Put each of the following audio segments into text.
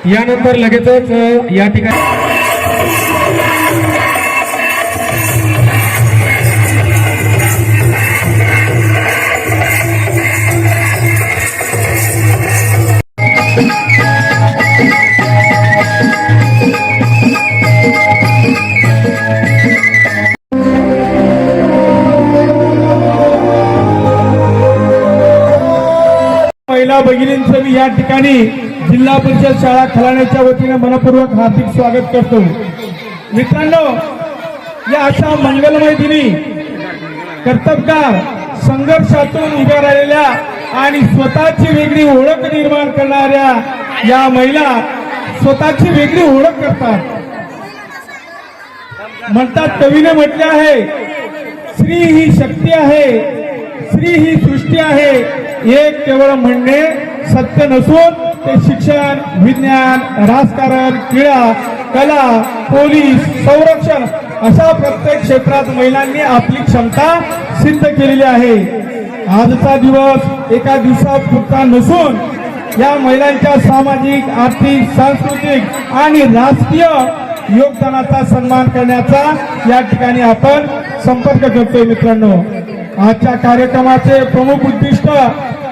यानंतर लगेचच या ठिकाणी महिला भगिनींचं मी या ठिकाणी जिल्हा परिषद शाळा खलाण्याच्या वतीने मनपूर्वक हार्दिक स्वागत करतो। मित्रांनो, या अशा मंगलमय दिनी कर्तबगार संघर्षातून उभ्या राहिलेल्या आणि स्वतःची वेगळी ओळख निर्माण करणाऱ्या या महिला स्वतःची वेगळी ओळख करतात। म्हणतात, कवीने म्हटले आहे, स्त्री ही शक्ती आहे, स्त्री ही सृष्टी आहे, एक केवळ म्हणणे सत्य नसून ते शिक्षण, विज्ञान, राजकारण, क्रीडा, कला, पोलीस, संरक्षण अशा प्रत्येक क्षेत्रात महिलांनी आपली क्षमता सिद्ध केलेली आहे। आजचा दिवस एका दिवसापुरता नसून या महिलांच्या सामाजिक, आर्थिक, सांस्कृतिक आणि राजकीय योगदानाचा सन्मान करण्याचा या ठिकाणी आपण संपर्क करतोय। मित्रांनो, आजच्या कार्यक्रमाचे प्रमुख उद्दिष्ट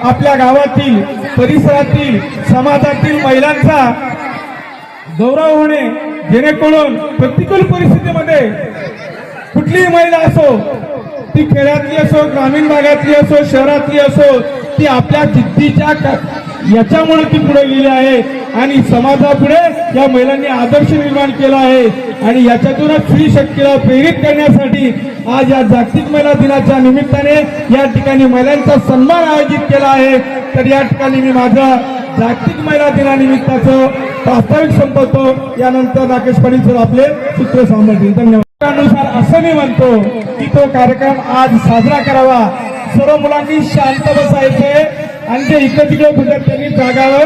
आपल्या गावातील, परिसरातील, समाजातील महिलांचा गौरव होणे, जेणेकरून प्रतिकूल परिस्थितीमध्ये कुठलीही महिला असो, ती खेड्यातली असो, ग्रामीण भागातली असो, शहरातली असो, ती आपल्या जिद्दीच्या याच्यामुळे ती पुढे गेली आहे आणि समाजापुढे या महिलांनी आदर्श निर्माण केला आहे। आणि याच्यातूनच स्त्री शक्तीला प्रेरित करण्यासाठी आज या जागतिक महिला दिनाच्या निमित्ताने या ठिकाणी महिलांचा सन्मान आयोजित केला आहे। तर या ठिकाणी मी माझं जागतिक महिला दिनानिमित्ताचं प्रास्ताविक संपवतो। यानंतर राकेश पाटील सर आपले सूत्र सांभाळतील। धन्यवाद। त्यानुसार असं मी म्हणतो की तो कार्यक्रम आज साजरा करावा। सर्व मुलांनी शांत बसायचे आणि जे इकडे तिकडे फिरत त्यांनी जागावर